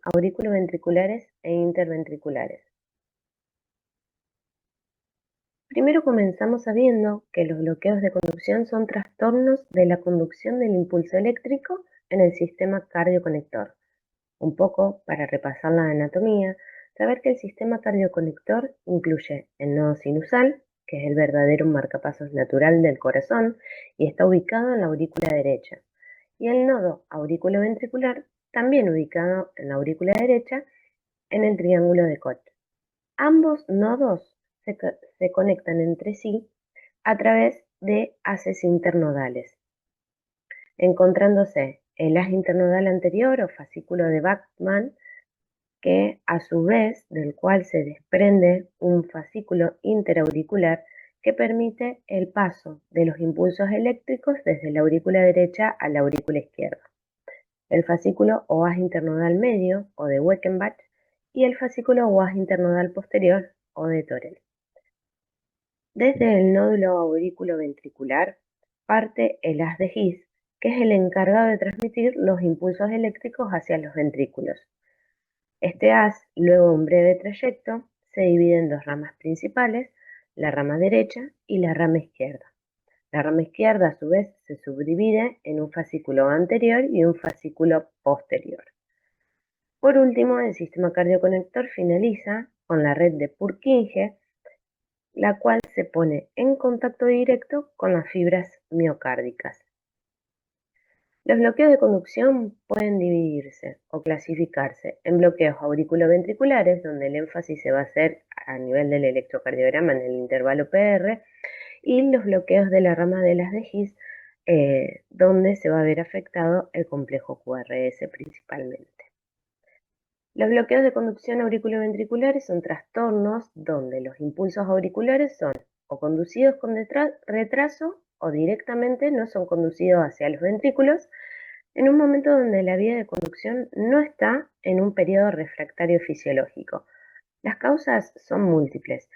auriculoventriculares e interventriculares. Primero comenzamos sabiendo que los bloqueos de conducción son trastornos de la conducción del impulso eléctrico en el sistema cardioconector. Un poco para repasar la anatomía, saber que el sistema cardioconector incluye el nodo sinusal, que es el verdadero marcapasos natural del corazón y está ubicado en la aurícula derecha, y el nodo auriculoventricular, también ubicado en la aurícula derecha, en el triángulo de Koch. Ambos nodos se conectan entre sí a través de haces internodales, encontrándose el haz internodal anterior o fascículo de Bachmann, que a su vez del cual se desprende un fascículo interauricular que permite el paso de los impulsos eléctricos desde la aurícula derecha a la aurícula izquierda. El fascículo o haz internodal medio o de Weckenbach y el fascículo o haz internodal posterior o de Torel. Desde el nódulo auriculoventricular parte el haz de His, que es el encargado de transmitir los impulsos eléctricos hacia los ventrículos. Este haz, luego de un breve trayecto, se divide en dos ramas principales, la rama derecha y la rama izquierda. La rama izquierda, a su vez, se subdivide en un fascículo anterior y un fascículo posterior. Por último, el sistema cardioconector finaliza con la red de Purkinje, la cual se pone en contacto directo con las fibras miocárdicas. Los bloqueos de conducción pueden dividirse o clasificarse en bloqueos auriculoventriculares, donde el énfasis se va a hacer a nivel del electrocardiograma en el intervalo PR, y los bloqueos de la rama de las de His, donde se va a ver afectado el complejo QRS principalmente. Los bloqueos de conducción auriculoventriculares son trastornos donde los impulsos auriculares son o conducidos con retraso o directamente no son conducidos hacia los ventrículos en un momento donde la vía de conducción no está en un periodo refractario fisiológico. Las causas son múltiples,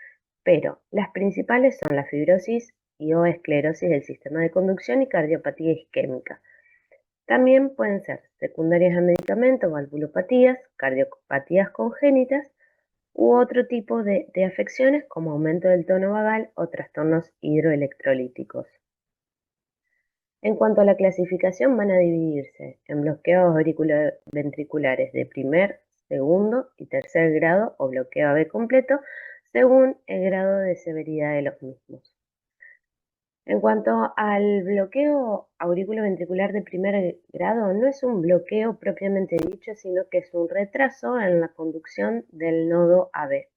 pero las principales son la fibrosis y o esclerosis del sistema de conducción y cardiopatía isquémica. También pueden ser secundarias a medicamentos, valvulopatías, cardiopatías congénitas u otro tipo de afecciones como aumento del tono vagal o trastornos hidroelectrolíticos. En cuanto a la clasificación, van a dividirse en bloqueos auriculoventriculares de primer, segundo y tercer grado o bloqueo AB completo, según el grado de severidad de los mismos. En cuanto al bloqueo auriculoventricular de primer grado, no es un bloqueo propiamente dicho, sino que es un retraso en la conducción del nodo AB,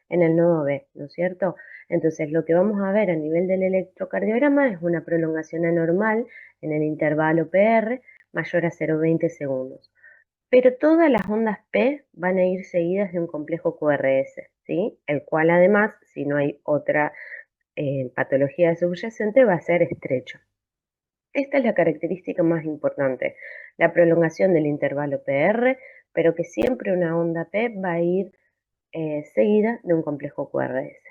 en el nodo B, ¿no es cierto? Entonces, lo que vamos a ver a nivel del electrocardiograma es una prolongación anormal en el intervalo PR mayor a 0,20 segundos. Pero todas las ondas P van a ir seguidas de un complejo QRS, ¿sí? El cual además, si no hay otra patología subyacente, va a ser estrecho. Esta es la característica más importante, la prolongación del intervalo PR, pero que siempre una onda P va a ir seguida de un complejo QRS.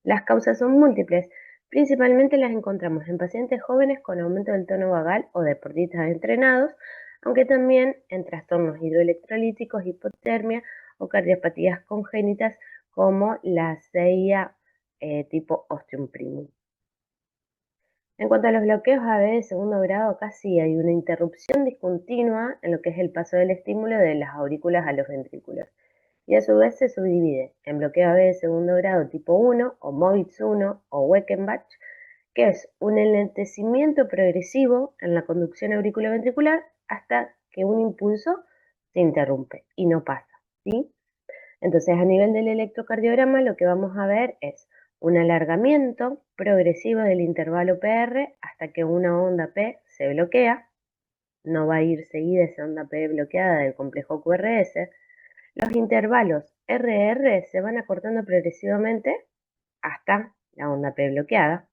Las causas son múltiples, principalmente las encontramos en pacientes jóvenes con aumento del tono vagal o deportistas entrenados, aunque también en trastornos hidroelectrolíticos, hipotermia o cardiopatías congénitas como la CIA tipo ostium primum. En cuanto a los bloqueos AB de segundo grado, casi hay una interrupción discontinua en lo que es el paso del estímulo de las aurículas a los ventrículos, y a su vez se subdivide en bloqueo AB de segundo grado tipo 1 o Movitz 1 o Weckenbach, que es un enlentecimiento progresivo en la conducción auriculoventricular hasta que un impulso se interrumpe y no pasa, ¿sí? Entonces, a nivel del electrocardiograma, lo que vamos a ver es un alargamiento progresivo del intervalo PR hasta que una onda P se bloquea. No va a ir seguida esa onda P bloqueada del complejo QRS. Los intervalos RR se van acortando progresivamente hasta la onda P bloqueada.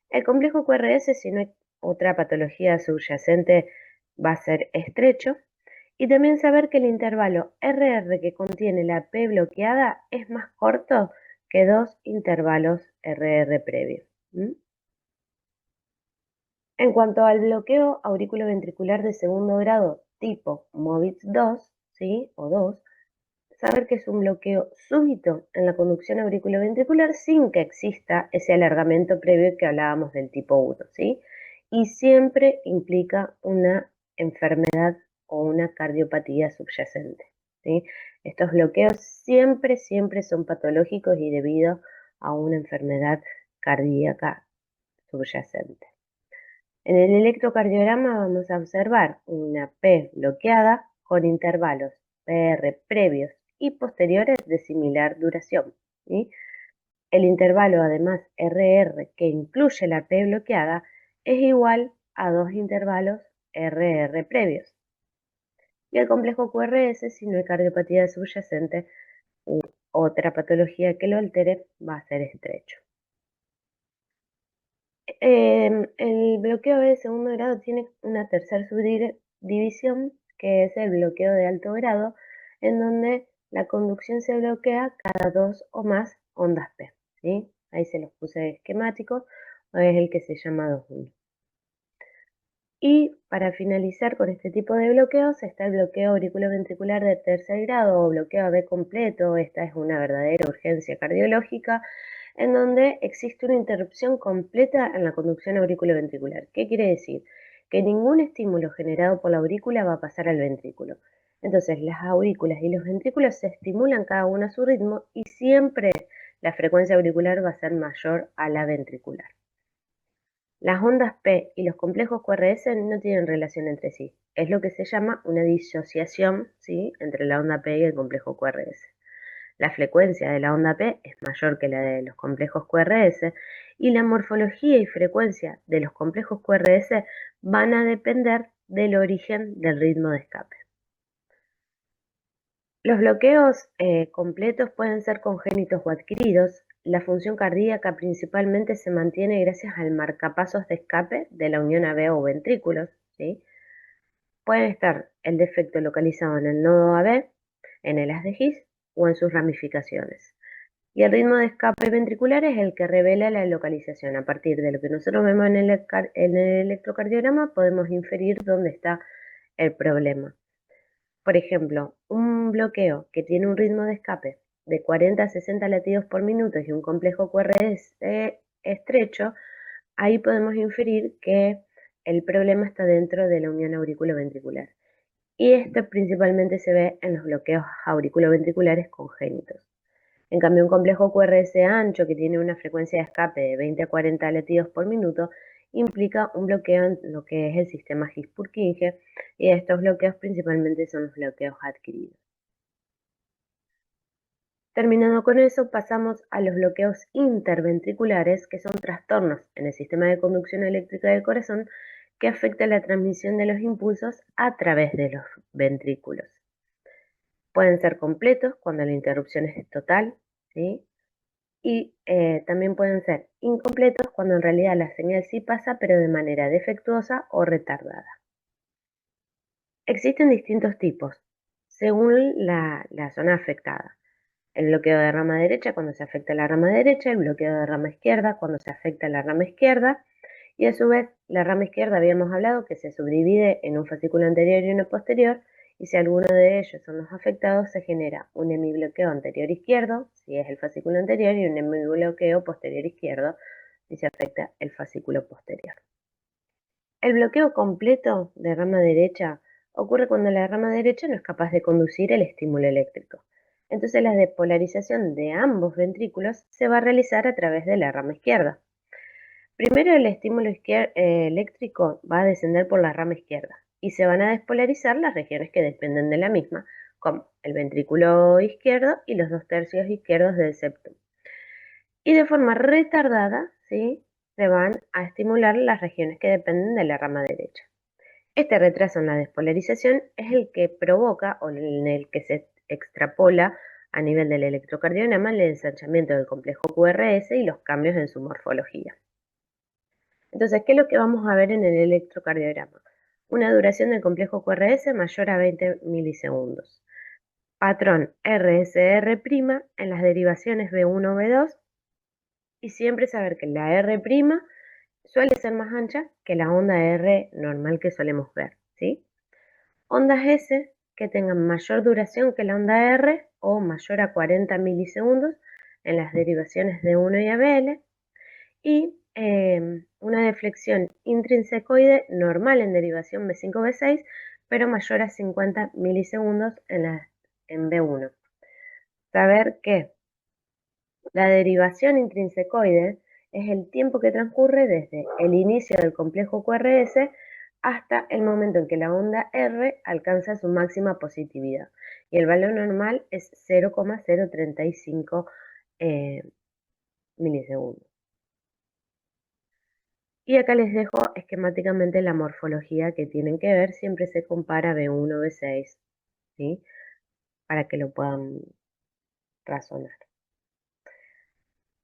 El complejo QRS, si no hay otra patología subyacente, va a ser estrecho. Y también saber que el intervalo RR que contiene la P bloqueada es más corto que dos intervalos RR previos. En cuanto al bloqueo auriculoventricular de segundo grado tipo Movitz 2, ¿sí? O 2, saber que es un bloqueo súbito en la conducción auriculoventricular sin que exista ese alargamiento previo que hablábamos del tipo 1, ¿sí? Y siempre implica una enfermedad o una cardiopatía subyacente, ¿sí? Estos bloqueos siempre son patológicos y debido a una enfermedad cardíaca subyacente. En el electrocardiograma vamos a observar una P bloqueada con intervalos PR previos y posteriores de similar duración, ¿sí? El intervalo, además, RR, que incluye la P bloqueada, es igual a 2 intervalos RR previos. Y el complejo QRS, si no hay cardiopatía subyacente u otra patología que lo altere, va a ser estrecho. El bloqueo de segundo grado tiene una tercera subdivisión, que es el bloqueo de alto grado, en donde la conducción se bloquea cada 2 o más ondas P, ¿sí? Ahí se los puse esquemático, es el que se llama 2.1. Y para finalizar con este tipo de bloqueos está el bloqueo auriculoventricular de tercer grado o bloqueo AB completo. Esta es una verdadera urgencia cardiológica en donde existe una interrupción completa en la conducción auriculoventricular. ¿Qué quiere decir? Que ningún estímulo generado por la aurícula va a pasar al ventrículo. Entonces las aurículas y los ventrículos se estimulan cada uno a su ritmo y siempre la frecuencia auricular va a ser mayor a la ventricular. Las ondas P y los complejos QRS no tienen relación entre sí. Es lo que se llama una disociación, ¿sí?, entre la onda P y el complejo QRS. La frecuencia de la onda P es mayor que la de los complejos QRS y la morfología y frecuencia de los complejos QRS van a depender del origen del ritmo de escape. Los bloqueos completos pueden ser congénitos o adquiridos. La función cardíaca principalmente se mantiene gracias al marcapasos de escape de la unión AB o ventrículos, ¿sí? Puede estar el defecto localizado en el nodo AB, en el haz de His o en sus ramificaciones. Y el ritmo de escape ventricular es el que revela la localización. A partir de lo que nosotros vemos en el electrocardiograma podemos inferir dónde está el problema. Por ejemplo, un bloqueo que tiene un ritmo de escape de 40 a 60 latidos por minuto y un complejo QRS estrecho, ahí podemos inferir que el problema está dentro de la unión auriculoventricular. Y esto principalmente se ve en los bloqueos auriculoventriculares congénitos. En cambio, un complejo QRS ancho que tiene una frecuencia de escape de 20 a 40 latidos por minuto implica un bloqueo en lo que es el sistema His-Purkinje, y estos bloqueos principalmente son los bloqueos adquiridos. Terminando con eso, pasamos a los bloqueos interventriculares, que son trastornos en el sistema de conducción eléctrica del corazón que afectan la transmisión de los impulsos a través de los ventrículos. Pueden ser completos cuando la interrupción es total, ¿sí? Y también pueden ser incompletos cuando en realidad la señal sí pasa, pero de manera defectuosa o retardada. Existen distintos tipos, según la zona afectada. El bloqueo de rama derecha cuando se afecta la rama derecha, el bloqueo de rama izquierda cuando se afecta la rama izquierda, y a su vez la rama izquierda habíamos hablado que se subdivide en un fascículo anterior y uno posterior, y si alguno de ellos son los afectados se genera un hemibloqueo anterior izquierdo, si es el fascículo anterior, y un hemibloqueo posterior izquierdo, si se afecta el fascículo posterior. El bloqueo completo de rama derecha ocurre cuando la rama derecha no es capaz de conducir el estímulo eléctrico. Entonces la despolarización de ambos ventrículos se va a realizar a través de la rama izquierda. Primero el estímulo eléctrico va a descender por la rama izquierda y se van a despolarizar las regiones que dependen de la misma, como el ventrículo izquierdo y los 2/3 izquierdos del septum. Y de forma retardada, ¿sí?, se van a estimular las regiones que dependen de la rama derecha. Este retraso en la despolarización es el que provoca o en el que se extrapola a nivel del electrocardiograma el ensanchamiento del complejo QRS y los cambios en su morfología. Entonces, ¿qué es lo que vamos a ver en el electrocardiograma? Una duración del complejo QRS mayor a 20 milisegundos. Patrón RSR' en las derivaciones B1 o B2, y siempre saber que la R' suele ser más ancha que la onda R normal que solemos ver, ¿sí? Ondas S, que tengan mayor duración que la onda R o mayor a 40 milisegundos en las derivaciones de 1 y ABL, y una deflexión intrinsecoide normal en derivación B5-B6, pero mayor a 50 milisegundos en B1. Saber que la derivación intrinsecoide es el tiempo que transcurre desde el inicio del complejo QRS hasta el momento en que la onda R alcanza su máxima positividad, y el valor normal es 0,035 milisegundos. Y acá les dejo esquemáticamente la morfología que tienen que ver, siempre se compara B1, B6, ¿sí? Para que lo puedan razonar.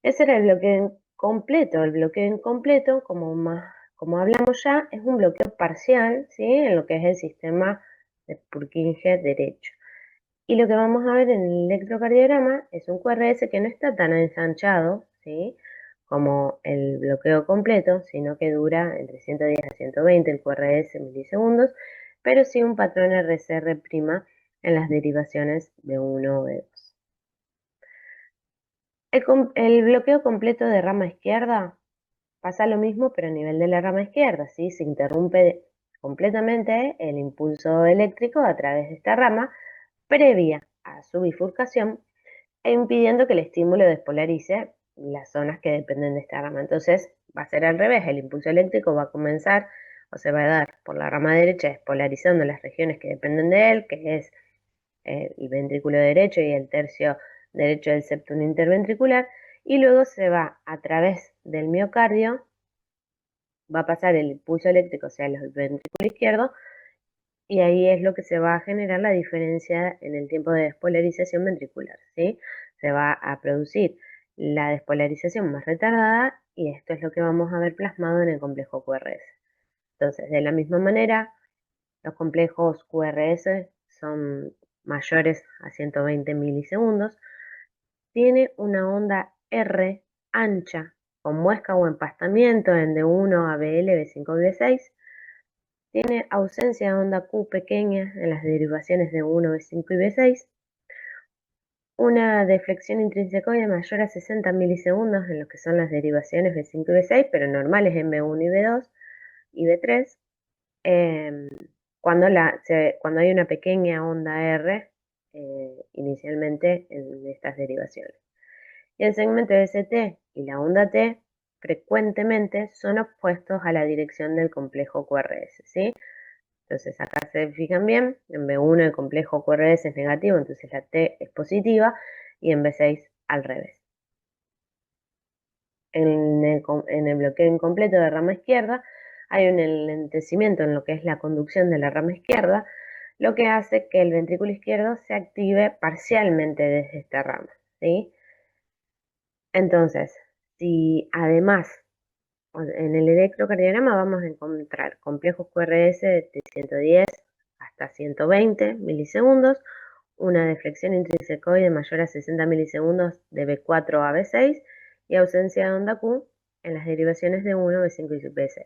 Ese era el bloqueo completo. El bloqueo incompleto, como hablamos ya, es un bloqueo parcial, ¿sí? En lo que es el sistema de Purkinje derecho. Y lo que vamos a ver en el electrocardiograma es un QRS que no está tan ensanchado, ¿sí? Como el bloqueo completo, sino que dura entre 110 a 120 el QRS milisegundos, pero sí un patrón RCR' en las derivaciones de 1 o de 2. El bloqueo completo de rama izquierda pasa lo mismo, pero a nivel de la rama izquierda, ¿sí? Se interrumpe completamente el impulso eléctrico a través de esta rama previa a su bifurcación e impidiendo que el estímulo despolarice las zonas que dependen de esta rama. Entonces va a ser al revés, el impulso eléctrico va a comenzar o se va a dar por la rama derecha despolarizando las regiones que dependen de él, que es el ventrículo derecho y el tercio derecho del septum interventricular, y luego se va a través del miocardio, va a pasar el impulso eléctrico hacia el ventrículo izquierdo, y ahí es lo que se va a generar la diferencia en el tiempo de despolarización ventricular, ¿sí? Se va a producir la despolarización más retardada, y esto es lo que vamos a ver plasmado en el complejo QRS. Entonces, de la misma manera, los complejos QRS son mayores a 120 milisegundos, tiene una onda R ancha con muesca o empastamiento en D1, ABL, B5 y B6, tiene ausencia de onda Q pequeña en las derivaciones de 1, B5 y B6, una deflexión intrínsecoide mayor a 60 milisegundos en lo que son las derivaciones B5 y B6, pero normales en B1 y B2 y B3, cuando hay una pequeña onda R inicialmente en estas derivaciones. Y el segmento ST y la onda T frecuentemente son opuestos a la dirección del complejo QRS, ¿sí? Entonces acá se fijan bien, en B1 el complejo QRS es negativo, entonces la T es positiva, y en B6 al revés. En el bloqueo incompleto de rama izquierda hay un enlentecimiento en lo que es la conducción de la rama izquierda, lo que hace que el ventrículo izquierdo se active parcialmente desde esta rama, ¿sí? Entonces, si además en el electrocardiograma vamos a encontrar complejos QRS de 110 hasta 120 milisegundos, una deflexión intrínsecoide mayor a 60 milisegundos de B4 a B6 y ausencia de onda Q en las derivaciones de 1, B5 y B6.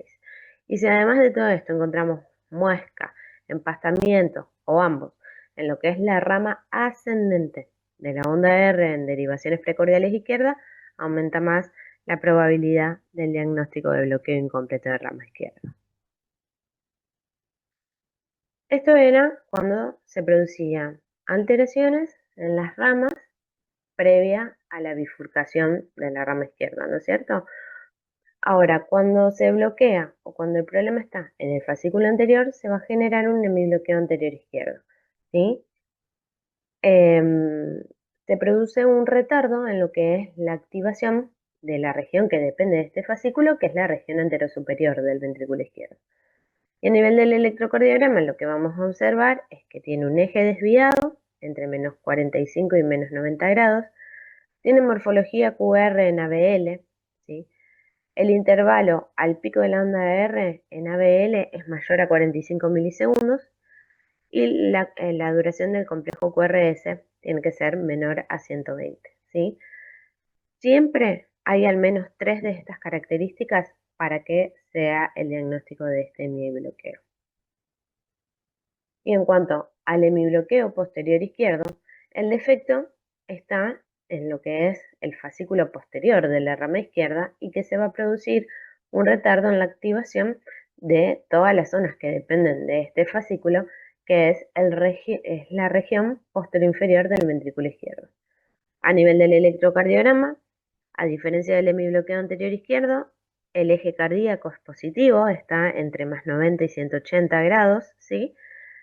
Y si además de todo esto encontramos muesca, empastamiento o ambos en lo que es la rama ascendente de la onda R en derivaciones precordiales izquierda, aumenta más la probabilidad del diagnóstico de bloqueo incompleto de rama izquierda. Esto era cuando se producían alteraciones en las ramas previa a la bifurcación de la rama izquierda, ¿no es cierto? Ahora, cuando se bloquea o cuando el problema está en el fascículo anterior, se va a generar un hemibloqueo anterior izquierdo, ¿sí? Se produce un retardo en lo que es la activación de la región que depende de este fascículo, que es la región anterosuperior del ventrículo izquierdo. Y a nivel del electrocardiograma, lo que vamos a observar es que tiene un eje desviado entre menos 45 y menos 90 grados, tiene morfología QR en ABL, ¿sí? El intervalo al pico de la onda R en ABL es mayor a 45 milisegundos, y la duración del complejo QRS tiene que ser menor a 120, ¿sí? Siempre hay al menos 3 de estas características para que sea el diagnóstico de este bloqueo. Y en cuanto al hemibloqueo posterior izquierdo, el defecto está en lo que es el fascículo posterior de la rama izquierda y que se va a producir un retardo en la activación de todas las zonas que dependen de este fascículo, que es la región posterior-inferior del ventrículo izquierdo. A nivel del electrocardiograma, a diferencia del hemibloqueo anterior izquierdo, el eje cardíaco es positivo, está entre más 90 y 180 grados, ¿sí?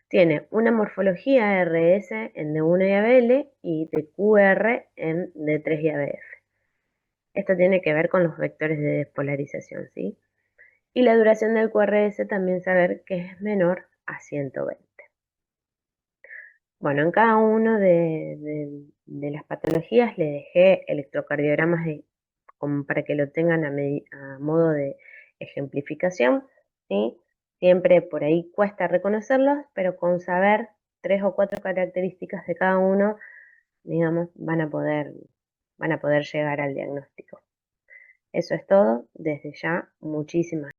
Tiene una morfología RS en D1 y ABL y de QR en D3 y ABF. Esto tiene que ver con los vectores de despolarización, ¿sí? Y la duración del QRS también saber que es menor a 120. Bueno, en cada uno de las patologías le dejé electrocardiogramas como para que lo tengan a modo de ejemplificación, ¿sí? Siempre por ahí cuesta reconocerlos, pero con saber 3 o 4 características de cada uno, digamos, van a poder llegar al diagnóstico. Eso es todo. Desde ya, muchísimas gracias.